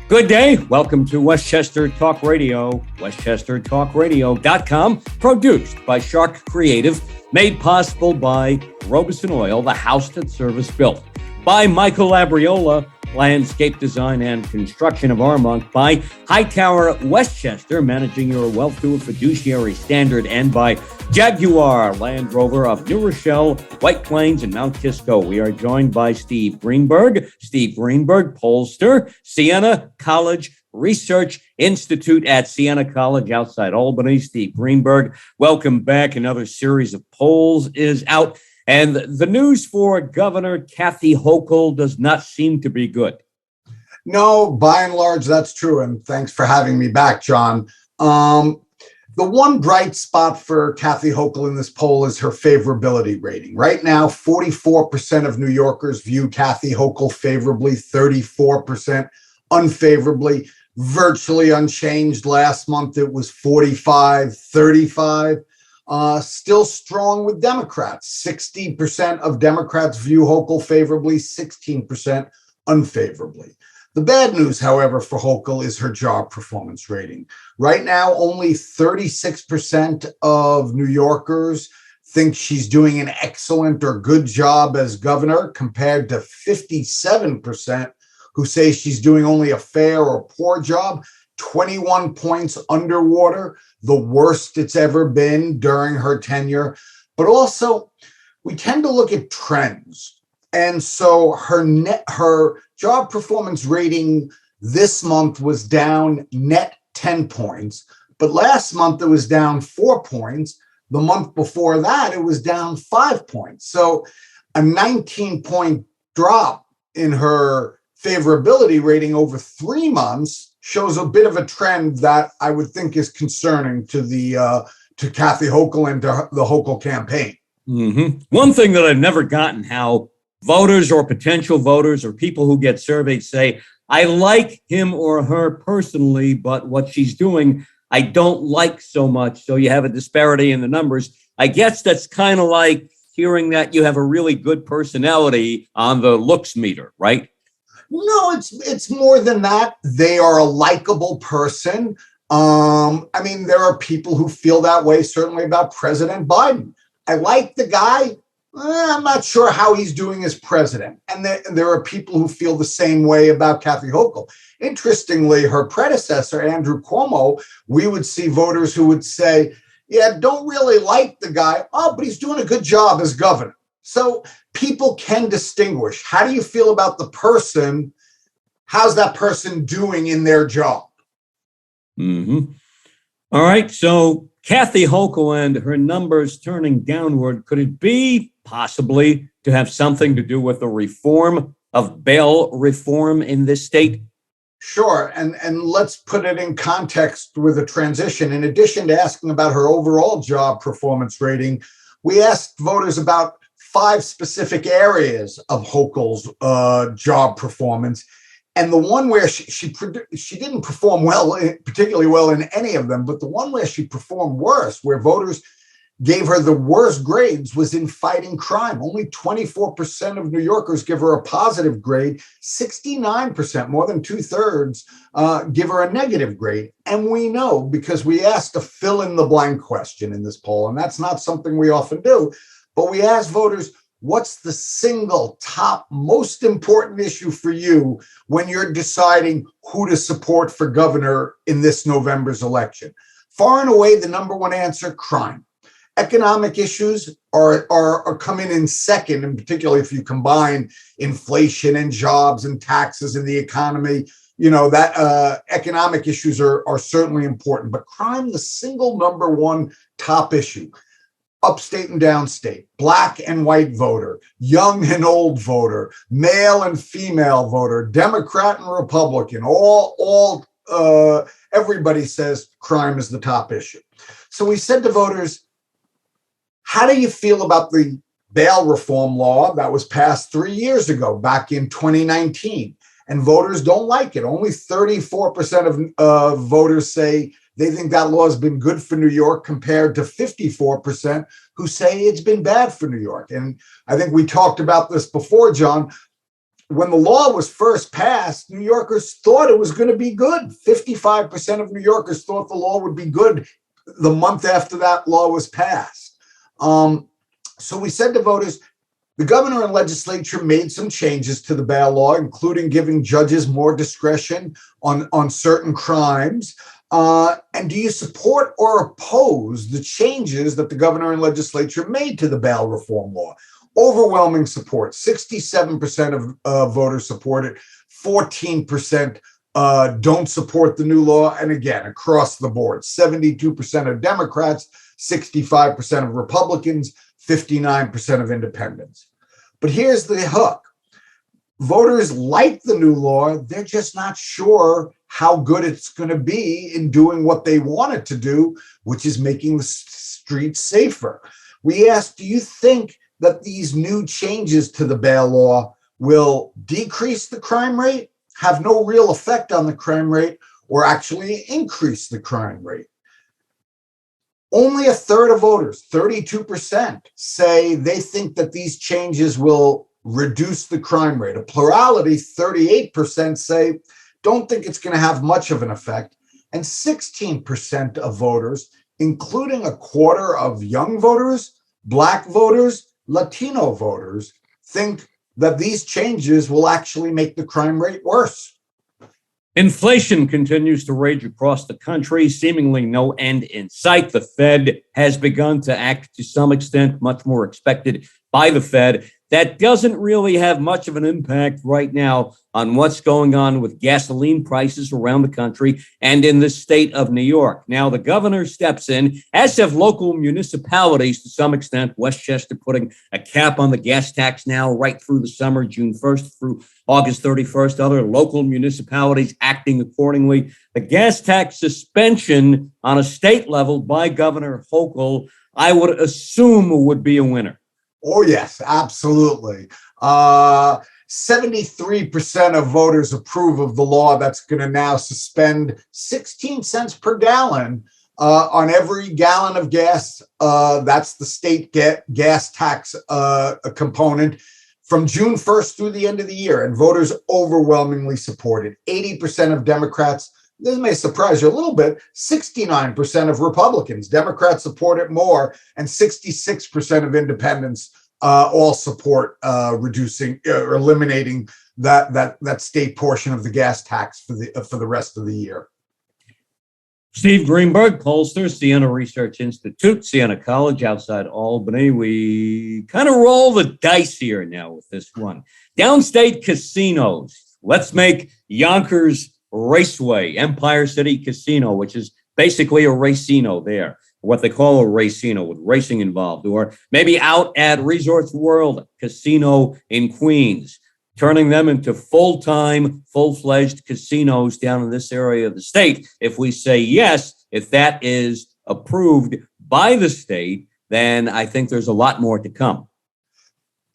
Good day. Welcome to Westchester Talk Radio, westchestertalkradio.com, produced by Sharc Creative, made possible by Robeson Oil, the house that service built, by Michael Labriola, landscape design and construction of Armonk, by Hightower Westchester, managing your wealth to a fiduciary standard, and by Jaguar Land Rover of New Rochelle, White Plains, and Mount Kisco. We are joined by Steve Greenberg, Pollster, Siena Research Institute at Siena College outside Albany. Steve Greenberg, welcome back. Another series of polls is out. And the news for Governor Kathy Hochul does not seem to be good. No, by and large, that's true. And thanks for having me back, John. The one bright spot for Kathy Hochul in this poll is her favorability rating. Right now, 44% of New Yorkers view Kathy Hochul favorably, 34% unfavorably, virtually unchanged. Last month, it was 45-35. Still strong with Democrats. 60% of Democrats view Hochul favorably, 16% unfavorably. The bad news, however, for Hochul is her job performance rating. Right now, only 36% of New Yorkers think she's doing an excellent or good job as governor, compared to 57% who say she's doing only a fair or poor job. 21 points underwater, the worst it's ever been during her tenure. But also, we tend to look at trends. And so her job performance rating this month was down net 10 points. But last month, it was down 4 points. The month before that, it was down 5 points. So a 19-point drop in her favorability rating over 3 months shows a bit of a trend that I would think is concerning to Kathy Hochul and to the Hochul campaign. Mm-hmm. One thing that I've never gotten, how voters or potential voters or people who get surveyed say, I like him or her personally, but what she's doing, I don't like so much. So you have a disparity in the numbers. I guess that's kind of like hearing that you have a really good personality on the looks meter, right? No, it's more than that. They are a likable person. I mean, there are people who feel that way, certainly about President Biden. I like the guy. I'm not sure how he's doing as president. And there are people who feel the same way about Kathy Hochul. Interestingly, her predecessor, Andrew Cuomo, we would see voters who would say, yeah, don't really like the guy. Oh, but he's doing a good job as governor. So people can distinguish. How do you feel about the person? How's that person doing in their job? Mm-hmm. All right. So Kathy Hochul and her numbers turning downward, could it be possibly to have something to do with the reform of bail reform in this state? Sure. And let's put it in context with a transition. In addition to asking about her overall job performance rating, we asked voters about 5 specific areas of Hochul's job performance. And the one where she didn't perform particularly well in any of them, but the one where she performed worse, where voters gave her the worst grades, was in fighting crime. Only 24% of New Yorkers give her a positive grade. 69%, more than 2/3, give her a negative grade. And we know, because we asked a fill in the blank question in this poll, and that's not something we often do, but we asked voters, what's the single top most important issue for you when you're deciding who to support for governor in this November's election? Far and away, the number one answer, crime. Economic issues are coming in second, and particularly if you combine inflation and jobs and taxes in the economy, you know, that economic issues are certainly important. But crime, the single number one top issue. Upstate and downstate, black and white voter, young and old voter, male and female voter, Democrat and Republican, everybody says crime is the top issue. So we said to voters, how do you feel about the bail reform law that was passed 3 years ago, back in 2019? And voters don't like it. Only 34% of voters say they think that law has been good for New York, compared to 54% who say it's been bad for New York. And I think we talked about this before, John. when the law was first passed, New Yorkers thought it was going to be good. 55% of New Yorkers thought the law would be good the month after that law was passed. So we said to voters, the governor and legislature made some changes to the bail law, including giving judges more discretion on certain crimes. And do you support or oppose the changes that the governor and legislature made to the bail reform law? Overwhelming support. 67% of voters support it. 14% don't support the new law. And again, across the board, 72% of Democrats, 65% of Republicans, 59% of independents. But here's the hook. Voters like the new law. They're just not sure how good it's going to be in doing what they want it to do, which is making the streets safer. We asked, do you think that these new changes to the bail law will decrease the crime rate, have no real effect on the crime rate, or actually increase the crime rate? Only a third of voters, 32%, say they think that these changes will reduce the crime rate. A plurality, 38%, say don't think it's going to have much of an effect. And 16% of voters, including a quarter of young voters, Black voters, Latino voters, think that these changes will actually make the crime rate worse. Inflation continues to rage across the country, seemingly no end in sight. The Fed has begun to act to some extent, much more expected by the Fed. That doesn't really have much of an impact right now on what's going on with gasoline prices around the country and in the state of New York. Now, the governor steps in, as have local municipalities to some extent. Westchester putting a cap on the gas tax now right through the summer, June 1st through August 31st. Other local municipalities acting accordingly. The gas tax suspension on a state level by Governor Hochul, I would assume would be a winner. Oh, yes, absolutely. 73% of voters approve of the law that's going to now suspend 16 cents per gallon on every gallon of gas. That's the state gas tax component from June 1st through the end of the year. And voters overwhelmingly support it. 80% of Democrats. This may surprise you a little bit. 69% of Republicans, Democrats support it more, and 66% of independents all support reducing or eliminating that state portion of the gas tax for the rest of the year. Steve Greenberg, Pollster, Siena Research Institute, Siena College outside Albany. We kind of roll the dice here now with this one. Downstate casinos. Let's make Yonkers Raceway, Empire City Casino, which is basically a racino there, what they call a racino with racing involved, or maybe out at Resorts World Casino in Queens, turning them into full-time, full-fledged casinos down in this area of the state. If we say yes, if that is approved by the state, then I think there's a lot more to come.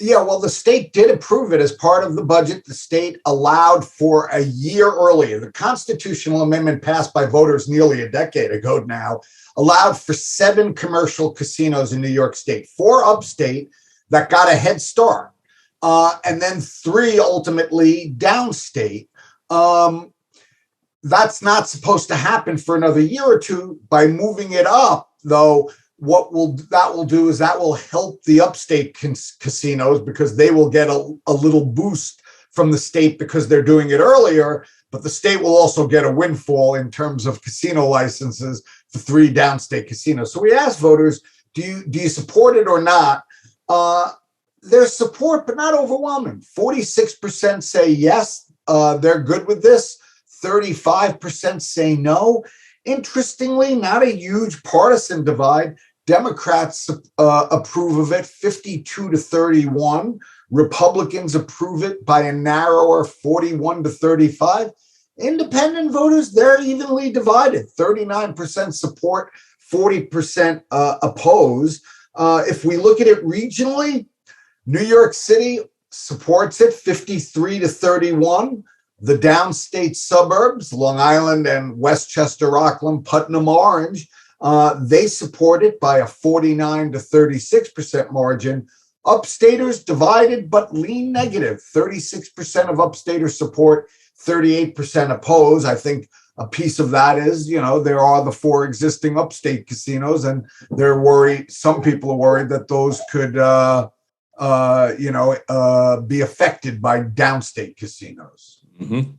Yeah, well, the state did approve it as part of the budget. The state allowed for a year earlier. The constitutional amendment passed by voters nearly a decade ago now allowed for 7 commercial casinos in New York State, 4 upstate that got a head start, and then 3 ultimately downstate. That's not supposed to happen for another year or two. By moving it up, though, what that will do is that will help the upstate casinos because they will get a little boost from the state because they're doing it earlier, but the state will also get a windfall in terms of casino licenses for 3 downstate casinos. So we asked voters, do you support it or not? There's support, but not overwhelming. 46% say yes, they're good with this. 35% say no. Interestingly, not a huge partisan divide. Democrats approve of it, 52-31. Republicans approve it by a narrower 41-35. Independent voters, they're evenly divided. 39% support, 40% oppose. If we look at it regionally, New York City supports it, 53-31. The downstate suburbs, Long Island and Westchester, Rockland, Putnam, Orange, they support it by a 49-36% margin. Upstaters divided but lean negative. 36% of upstaters support, 38% oppose. I think a piece of that is, there are the 4 existing upstate casinos, and they're worried. Some people are worried that those could, be affected by downstate casinos. Mm-hmm.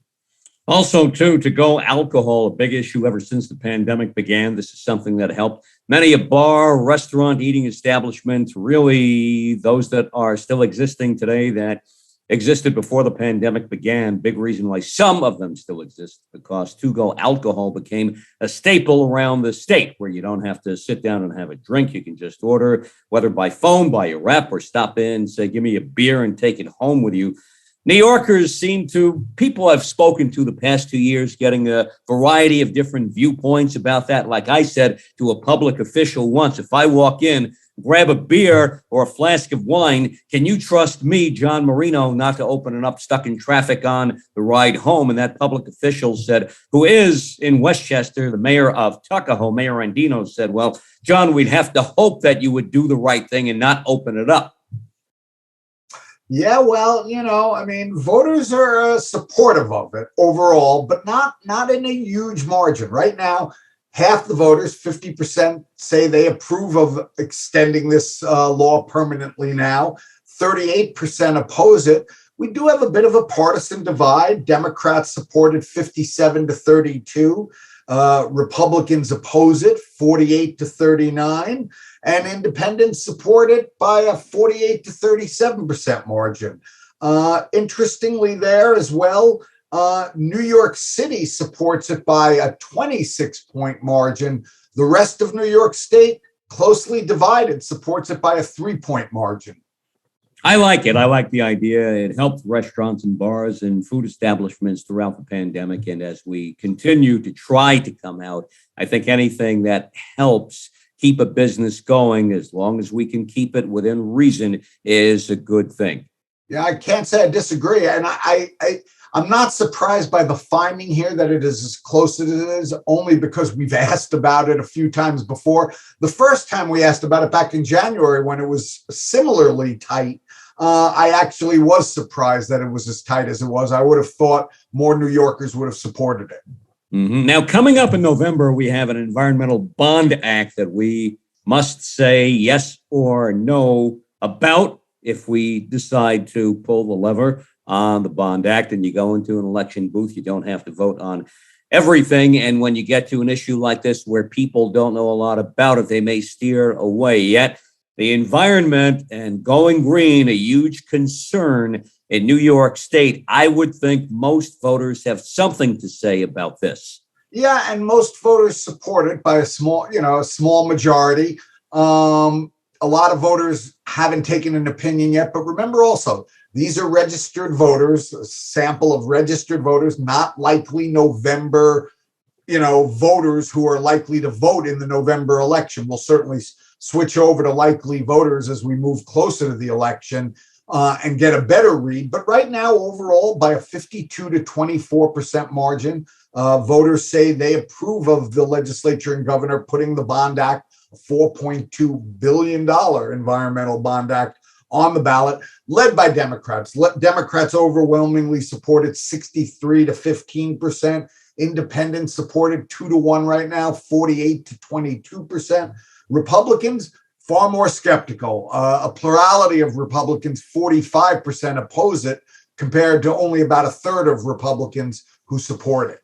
Also, too, to go alcohol, a big issue ever since the pandemic began. This is something that helped many a bar, restaurant, eating establishments, really those that are still existing today that existed before the pandemic began. Big reason why some of them still exist, because to-go alcohol became a staple around the state, where you don't have to sit down and have a drink. You can just order, whether by phone, by a rep, or stop in and say, give me a beer and take it home with you. New Yorkers people I've spoken to the past 2 years, getting a variety of different viewpoints about that. Like I said to a public official once, if I walk in, grab a beer or a flask of wine, can you trust me, John Marino, not to open it up stuck in traffic on the ride home? And that public official said, who is in Westchester, the mayor of Tuckahoe, Mayor Andino, said, well, John, we'd have to hope that you would do the right thing and not open it up. Yeah, well, voters are supportive of it overall, but not in a huge margin. Right now, half the voters, 50%, say they approve of extending this law permanently now. 38% oppose it. We do have a bit of a partisan divide. Democrats supported 57-32. Republicans oppose it, 48-39. And independents support it by a 48-37% margin. Interestingly there as well, New York City supports it by a 26-point margin. The rest of New York State, closely divided, supports it by a 3-point margin. I like it. I like the idea. It helped restaurants and bars and food establishments throughout the pandemic. And as we continue to try to come out, I think anything that helps keep a business going, as long as we can keep it within reason, is a good thing. Yeah, I can't say I disagree. And I'm not surprised by the finding here that it is as close as it is, only because we've asked about it a few times before. The first time we asked about it back in January, when it was similarly tight, I actually was surprised that it was as tight as it was. I would have thought more New Yorkers would have supported it. Mm-hmm. Now, coming up in November, we have an environmental bond act that we must say yes or no about if we decide to pull the lever on the bond act. And you go into an election booth, you don't have to vote on everything. And when you get to an issue like this where people don't know a lot about it, they may steer away. Yet the environment and going green, a huge concern in New York State. I would think most voters have something to say about this. Yeah, and most voters support it by a small majority. A lot of voters haven't taken an opinion yet, but remember also, these are registered voters, a sample of registered voters, not likely November, voters who are likely to vote in the November election. We'll certainly switch over to likely voters as we move closer to the election and get a better read. But right now, overall, by a 52-24% margin, voters say they approve of the legislature and governor putting the bond act, a $4.2 billion environmental bond act, on the ballot, led by Democrats. Democrats overwhelmingly supported 63-15%. Independents supported 2-1 right now, 48-22%. Republicans, far more skeptical. A plurality of Republicans, 45%, oppose it, compared to only about a third of Republicans who support it.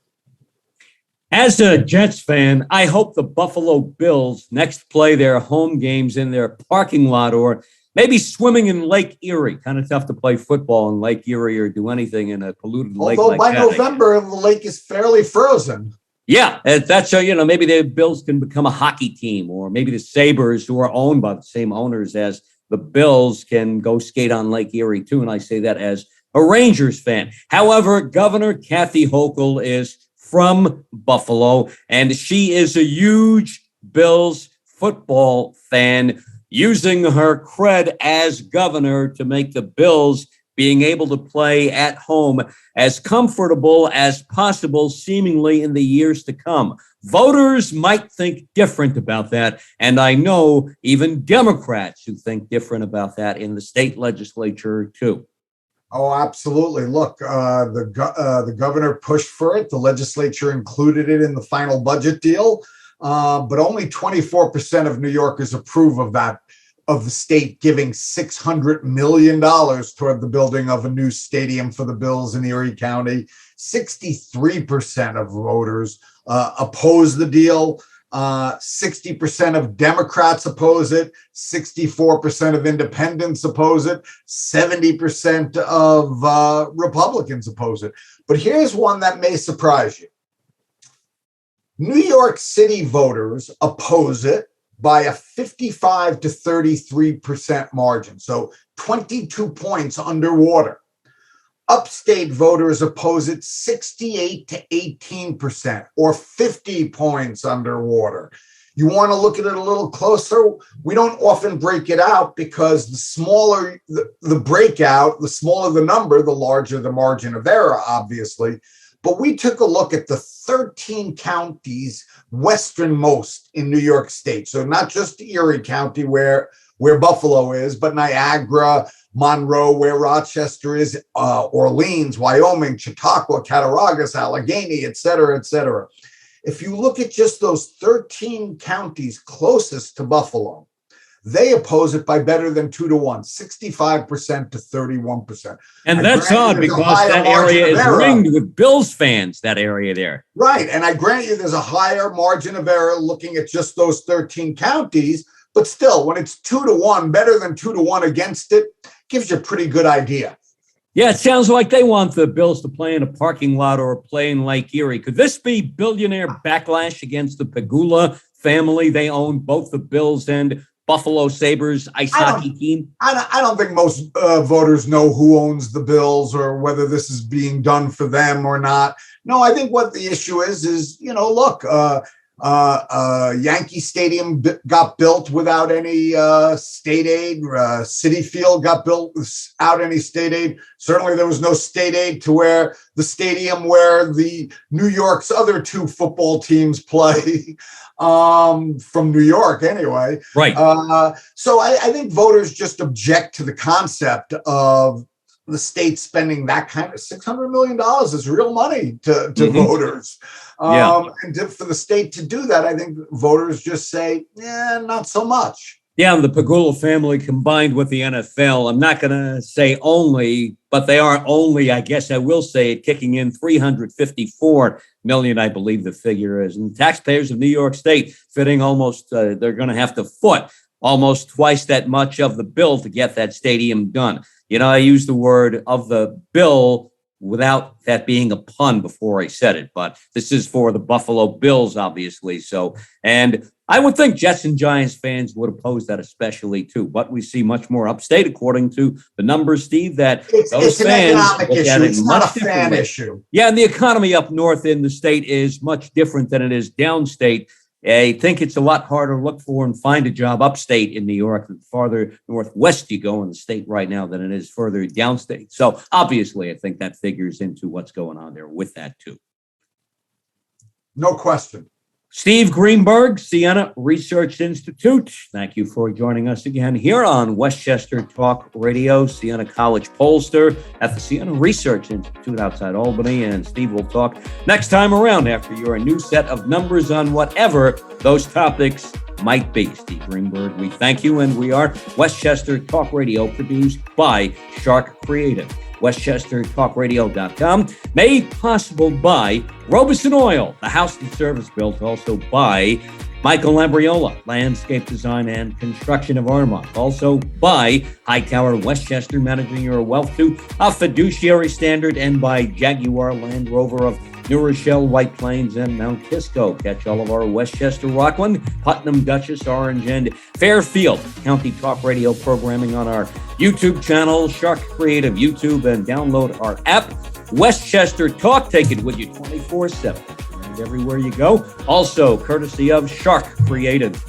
As a Jets fan, I hope the Buffalo Bills next play their home games in their parking lot, or maybe swimming in Lake Erie. Kind of tough to play football in Lake Erie or do anything in a polluted lake like that. Although by November, the lake is fairly frozen. Yeah, that's maybe the Bills can become a hockey team, or maybe the Sabres, who are owned by the same owners as the Bills, can go skate on Lake Erie too. And I say that as a Rangers fan. However, Governor Kathy Hochul is from Buffalo, and she is a huge Bills football fan, using her cred as governor to make the Bills being able to play at home as comfortable as possible, seemingly in the years to come. voters might think different about that. And I know even Democrats who think different about that in the state legislature, too. Oh, absolutely. Look, the governor pushed for it. The legislature included it in the final budget deal, but only 24% of New Yorkers approve of that, of the state giving $600 million toward the building of a new stadium for the Bills in Erie County. 63% of voters oppose the deal. 60% of Democrats oppose it, 64% of independents oppose it, 70% of Republicans oppose it. But here's one that may surprise you. New York City voters oppose it by a 55 to 33% margin, so 22 points underwater. Upstate voters oppose it 68 to 18%, or 50 points underwater. You want to look at it a little closer? We don't often break it out because the smaller the breakout, the smaller the number, the larger the margin of error, obviously. But we took a look at the 13 counties westernmost in New York State. So not just Erie County where Buffalo is, but Niagara, Monroe, where Rochester is, Orleans, Wyoming, Chautauqua, Cattaraugus, Allegheny, et cetera, et cetera. If you look at just those 13 counties closest to Buffalo, they oppose it by better than 2-1, 65% to 31%. And that's odd because that area is ringed with Bills fans, that area there. Right. And I grant you there's a higher margin of error looking at just those 13 counties. But still, when it's 2-1, better than 2-1 against it, gives you a pretty good idea. Yeah, it sounds like they want the Bills to play in a parking lot or play in Lake Erie. Could this be billionaire backlash against the Pegula family? They own both the Bills and Buffalo Sabres ice hockey team. I don't think most voters know who owns the Bills or whether this is being done for them or not. No, I think what the issue is, look, Yankee Stadium got built without any state aid. Citi Field got built without any state aid. Certainly there was no state aid to where the stadium where the New York's other two football teams play, from New York anyway. Right. So I think voters just object to the concept of the state spending that kind of $600 million is real money to voters. And for the state to do that, I think voters just say, not so much. Yeah, and the Pegula family combined with the NFL, I'm not going to say only, but they are only, I guess I will say, kicking in $354 million, I believe the figure is. And taxpayers of New York State fitting almost, they're going to have to foot almost twice that much of the bill to get that stadium done. I used the word of the bill without that being a pun before I said it, but this is for the Buffalo Bills, obviously. So, and I would think Jets and Giants fans would oppose that especially too, but we see much more upstate, according to the numbers, Steve, that it's an economic issue. It's not a fan issue. Yeah, and the economy up north in the state is much different than it is downstate. I think it's a lot harder to look for and find a job upstate in New York the farther northwest you go in the state right now than it is further downstate. So obviously, I think that figures into what's going on there with that too. No question. Steve Greenberg, Siena Research Institute. Thank you for joining us again here on Westchester Talk Radio, Siena College Pollster at the Siena Research Institute outside Albany. And Steve will talk next time around after your new set of numbers on whatever those topics might be. Steve Greenberg, we thank you. And we are Westchester Talk Radio, produced by Sharc Creative. WestchesterTalkRadio.com, made possible by Robeson Oil, the house and service built, also by Michael Labriola, landscape design and construction of Armonk, also by Hightower Westchester, managing your wealth to a fiduciary standard, and by Jaguar Land Rover of New Rochelle, White Plains, and Mount Kisco. Catch all of our Westchester, Rockland, Putnam, Dutchess, Orange, and Fairfield County Talk Radio programming on our YouTube channel, Sharc Creative YouTube, and download our app, Westchester Talk. Take it with you 24/7. And everywhere you go. Also, courtesy of Sharc Creative.